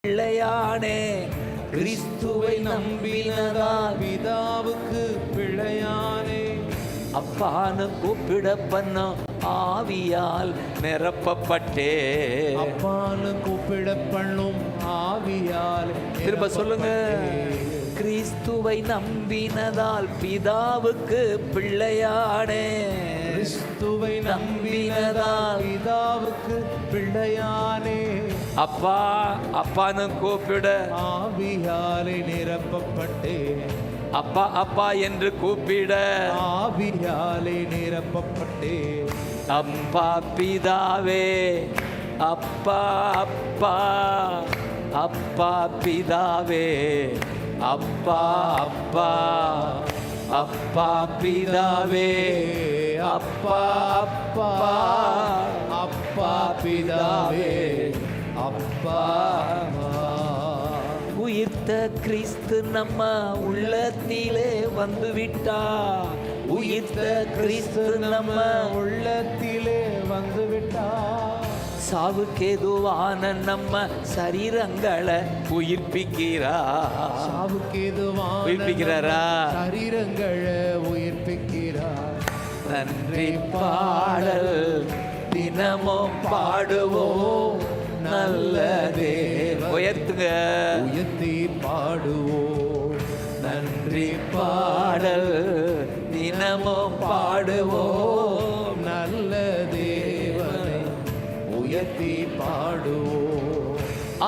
பிள்ளையானே கிறிஸ்துவை நம்பினதால் பிதாவுக்கு பிள்ளையானே. அப்பான்னு கூப்பிட பண்ணும் ஆவியால் நிரப்பப்பட்டே. அப்பான்னு கூப்பிட பண்ணும் ஆவியால். திரும்ப சொல்லுங்க. கிறிஸ்துவை நம்பினதால் பிதாவுக்கு பிள்ளையானே. கிறிஸ்துவை நம்பினதால் பிதாவுக்கு பிள்ளையானே. அப்பா அப்பான்னு கூப்பிட ஆவியாலே நிரப்பப்பட்டே. அப்பா அப்பா என்று கூப்பிட ஆவியாலே நிரப்பப்பட்டே. அப்பா பிதாவே அப்பா அப்பா அப்பா பிதாவே அப்பா அப்பா அப்பா பிதாவே அப்பா அப்பா அப்பா பிதாவே அப்பா. உயிர்த்த கிறிஸ்து நம்ம உள்ளத்திலே வந்துவிட்டா. உயிர்த்த கிறிஸ்து நம்ம உள்ளத்திலே வந்துவிட்டார். சாவுக்கேதுவான நம்ம சரீரங்களை உயிர்ப்பிக்கிறார். சாவுக்கேதுவான உயிர்ப்பிக்கிறாரா? சரீரங்களை உயிர்ப்பிக்கிறார். நன்றி பாடல் தினமும் பாடுவோம் நல்ல தேவ. உயர்த்துங்க. உயர்த்தி பாடுவோம் நன்றி பாடல் தினமும் பாடுவோம் நல்ல தேவனை. உயர்த்தி பாடுவோம்.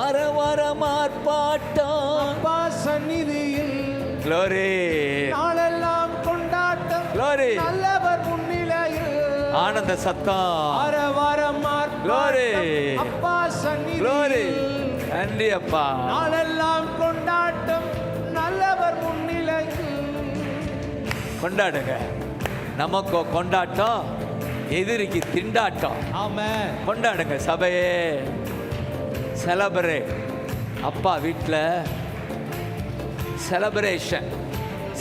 அரவரம் ஆர்ப்பாட்டம் அப்பா சந்நிதியில் க்ளோரி நாளெல்லாம் கொண்டாட்டம். க்ளோரி நல்லவர் முன்னிலையில் ஆனந்த சத்தம். அரவரம் க்ளோரி அப்பா க்ளோரி. சந்நிதியில் நன்றி அப்பா. நாளெல்லாம் கொண்டாட்டம். நல்லவர் முன்னிலையில் கொண்டாடுங்க. நமக்கு கொண்டாட்டம், எதிரிக்கு திண்டாட்டம். ஆமென். கொண்டாடுங்க சபையே. செலப்ரேட். அப்பா வீட்டில் செலப்ரேஷன்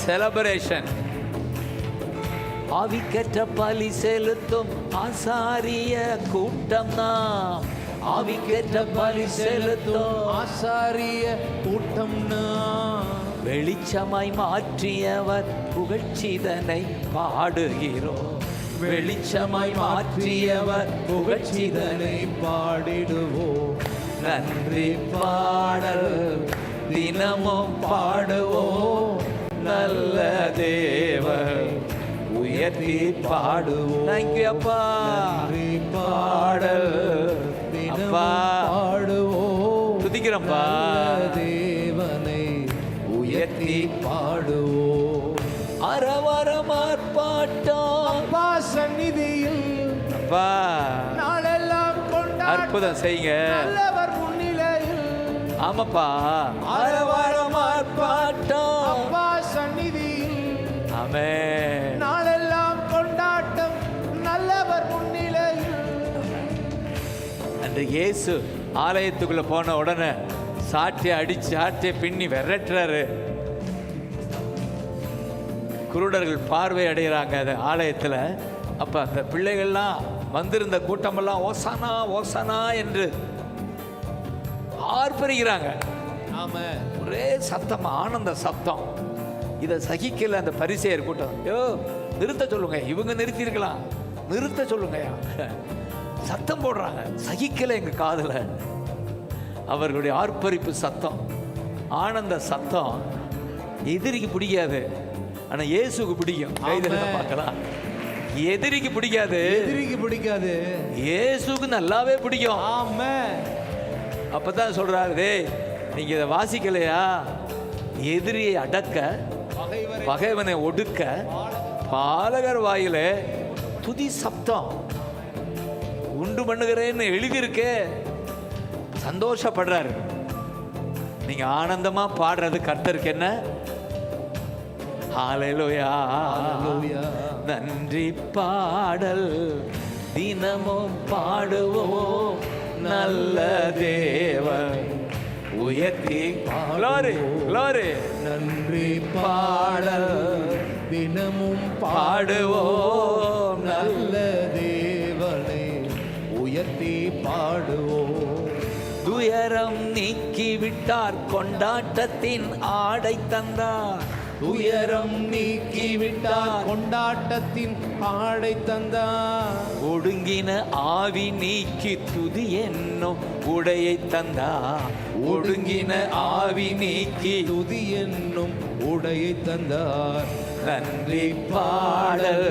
செலப்ரேஷன். ஆவிக்கற்ற பலி செலுத்தும் ஆசாரிய கூட்டம் தான். ஆவிக்கற்ற பலி செலுத்தும் ஆசாரிய கூட்டம்னா வெளிச்சமாய் மாற்றியவர் புகழ்ச்சிதனை பாடுகிறோம். வெளிச்சமாய் மாற்றியவர் புகழ்ச்சிதனை பாடிடுவோம். நன்றி பாடல் தினமும் பாடுவோம் நல்ல தேவர். உயர்த்தி பாடுவோம். தேங்க்யூ அப்பா. நன்றி பாடல் தினமும் அப்பா. பாடுவோம். துதிக்கிறோம்ப்பா. நல்ல தேவனை உயர்த்தி பாடுவோம். அரவரம் ஆர்ப்பாட்டம் அப்பா சந்நிதியில் அப்பா. நாளெல்லாம் கொண்டாட்டம். அற்புதம் செய்யுங்க. நல்லவர் முன்னிலையில் ஆமாப்பா. அரவரம் ஆர்ப்பாட்டம் அப்பா சந்நிதியில் ஆமென். நாளெல்லாம் கொண்டாட்டம். நல்லவர் முன்னிலையில் அன்று இயேசு ஆலயத்துக்குள்ள போன உடனே சாட்சியை அடிச்சு சாட்சியை பின்னி விரட்டுறாரு. குருடர்கள் பார்வை அடைகிறாங்க அந்த ஆலயத்தில். அப்போ அந்த பிள்ளைகள்லாம் வந்திருந்த கூட்டமெல்லாம் ஓசானா ஓசானா என்று ஆர்ப்பரிக்கிறாங்க. ஆமென். ஒரே சத்தம், ஆனந்த சத்தம். இதை சகிக்கல அந்த பரிசேயர் கூட்டம். யோ நிறுத்த சொல்லுங்க. இவங்க நிறுத்திருக்கலாம், நிறுத்த சொல்லுங்கயா. சத்தம் போடுறாங்க. சகிக்கல எங்க காதுல. அவர்களுடைய ஆர்ப்பரிப்பு சத்தம், ஆனந்த சத்தம் எதிரிக்கு பிடிக்காது, ஆனா இயேசுக்கு பிடிக்கும். கைதுல பார்க்கலாம். எதிரிக்கு பிடிக்காது, எதிரிக்கு பிடிக்காது, இயேசுக்கு நல்லாவே பிடிக்கும். ஆமென். அப்பதான் சொல்றாரு, டேய் நீங்க இதை வாசிக்கலையா? எதிரியை அடக்க, பகைவனை ஒடுக்க பாலகர் வாயில துதி சப்தம் உண்டு பண்ணுகிறேன்னு எழுதியிருக்கே. சந்தோஷப்படுறாரு. நீங்க ஆனந்தமா பாடுறது கர்த்தருக்கு என்ன? ஹல்லேலூயா. ஹல்லேலூயா. நன்றி பாடல் தினமும் பாடுவோம் நல்ல தேவன். உயர்த்தி க்ளோரி க்ளோரி. நன்றி பாடல் தினமும் பாடுவோம் நல்ல தேவனை உயர்த்தி பாடுவோம். துயரம் நீக்கி விட்டார், கொண்டாட்டத்தின் ஆடை தந்தார். துயரம் நீக்கிவிட்டார், கொண்டாட்டத்தின் ஆடை தந்தார். ஒடுங்கின ஆவி நீக்கி துதி என்னும் உடையை தந்தார். ஒடுங்கின ஆவி நீக்கி துதி என்னும் உடையை தந்தார். நன்றி பாடல்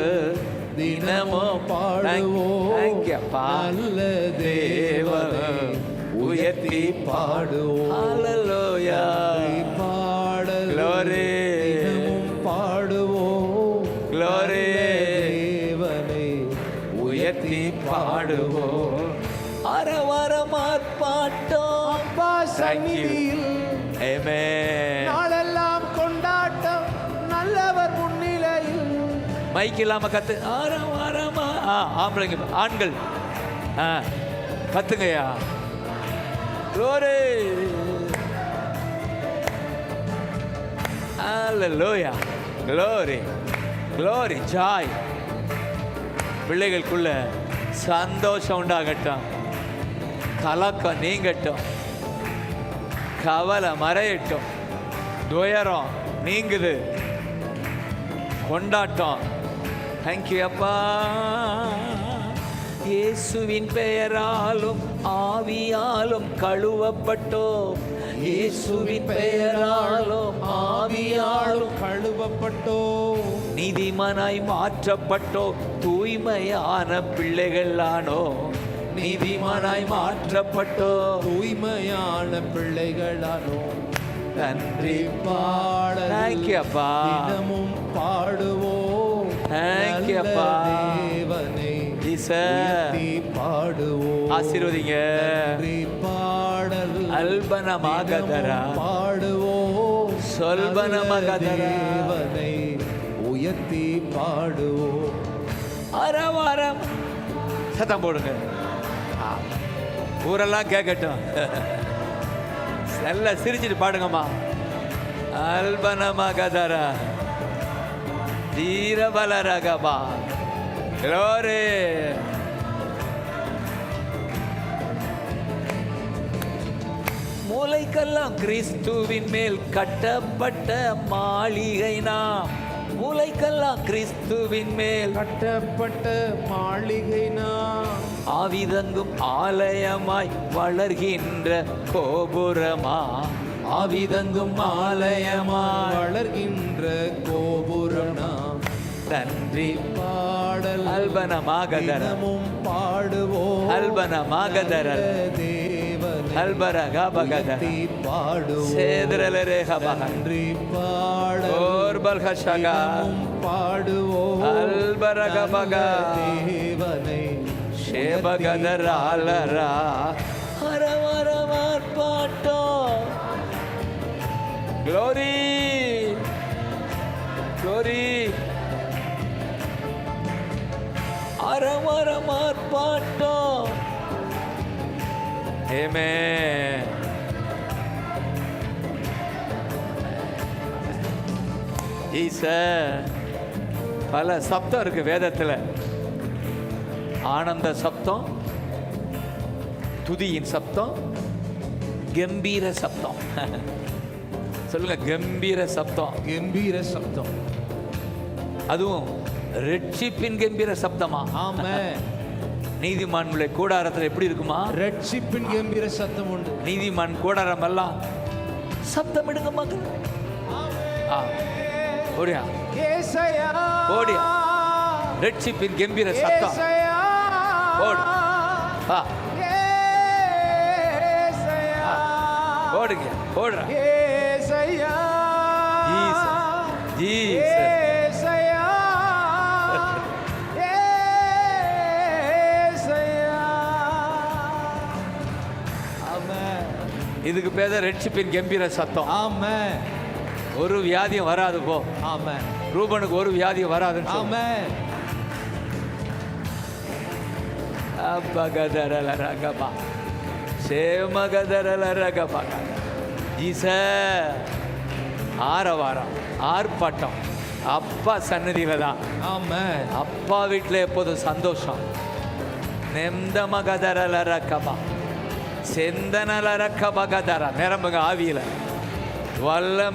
தினமும் பாடுவோம், நல்ல தேவனை உயர்த்தி பாடுவோம். ஹல்லேலூயா. பாடல் Glory. தினமும் பாடுவோம், Glory. தேவனை உயர்த்தி பாடுவோம். அரவரம் ஆர்ப்பாட்டம். அப்பா சந்நிதியில் ஆமென். நாளெல்லாம் கொண்டாட்டம், நல்லவர் முன்னிலையில். மைக் இல்லாம கத்து. அரவரமா. ஆம்பளைங்க, ஆண்கள் கத்துங்கய்யா. Glory. Hallelujah. Glory. Glory. Joy. பிள்ளைகளுக்குள்ள சந்தோஷம் உண்டாகட்டும், கலக்கம் நீங்கட்டும், கவலை மறையட்டும், துயரம் நீங்குது, கொண்டாட்டம். தேங்க்யூ அப்பா. இயேசுவின் பெயராலும் ஆவியாலும் கழுவப்பட்டோம். இயேசுவின் பெயராலும் ஆவியாலும் கழுவப்பட்டோம், நீதிமானாய் மாற்றப்பட்டோம், தூய்மையான பிள்ளைகளானோ. நீதிமானாய் மாற்றப்பட்டோம், தூய்மையான பிள்ளைகளானோ. நன்றி பாடல் தேங்க்யூ அப்பா. தினமும் பாடுவோம், தேங்க்யூ நல்ல அப்பா. தேவனை ஜீசஸ். உயர்த்தி பாடுவோம். ஆசீர்வதிங்க. நன்றி பாடல் அல்பனமாகதரா. தினமும் பாடுவோம், சொல்பனமாகதரா. நல்ல தேவனை உயர்த்தி பாடுவோம். அரவரம். சத்தம் போடுங்க, ஊரெல்லாம் கேட்கட்டும். நல்லா சிரிச்சிட்டு பாடுங்கம்மா. அல்பனமகதரா தீரபலரகபா. Glory. மூளைக்கெல்லாம் கிறிஸ்துவின் மேல் கட்டப்பட்ட மாளிகை நாம். மூளைக்கெல்லாம் கிறிஸ்துவின் மேல் கட்டப்பட்ட மாளிகை நாம். ஆவிதங்கும் ஆலயமாய் வளர்கின்ற கோபுரமா. ஆவிதங்கும் ஆலயமாய் வளர்கின்ற கோபுரம் நாம். நன்றி பாடல் அல்பனமாகதர. தினமும் பாடுவோம், அல்பனமாகதரல். தேவனை அல்பரகபகதர. உயர்த்தி பாடுவோம். சேதரலரேகபக. நன்றி பாடல் ஓர்பல்ஹஷகா. தினமும் பாடுவோம், அல்பரகபக. நல்ல தேவனை சேபகதராலரா. அரவரமார்ப்பாட்டம். Glory. Glory. அரவரமார்ப்பாட்டம். Amen. ஈசர். பல சப்தம் இருக்கு வேதத்துல. ஆனந்த சப்தம், துதியின் சப்தம், கம்பீர சப்தம். சொல்லுங்க, கம்பீர சப்தம். கம்பீர சப்தம். அதுவும் ரட்சிப்பின் கம்பீர சப்தமா. ஆமென். நீதிமான் கூடாரத்தில் எப்படி இருக்குமா? ரட்சிப்பின் கம்பீர சத்தம் உண்டு. நீதிமான் கூடாரம் எல்லாம் சப்தம் எடுங்க மக்கள். ஓடியா ஏசாயா, ஓடியா. ரட்சிப்பின் கம்பீர சத்தம். ஏசாயா, ஓடு. ஏசாயா, ஓடுங்க, ஓடுற. ஏசாயா, ஜீசஸ், ஜீசஸ். ஏசாயா, ஏசாயா. ஆமென். இதுக்கு பேர் தான் ரட்சிப்பின் கம்பீர சத்தம். ஆமென். ஒரு வியாதியும் வராது போ. ஆமென். ரூபனுக்கு ஒரு வியாதியும் வராதுன்னு சொல்லு. ஆமென். அப்பகதரலரகபா. சேமகதரலரகபா. ஜீசஸ். ஆரவாரம், ஆர்ப்பாட்டம் அப்பா சன்னதியில தான். ஆமென். அப்பா வீட்டில் எப்போதும் சந்தோஷம். நெம்தமகதரலரகபா. செந்தனலரக்க பகதர நிரம்புங்க ஆவியில வல்லம்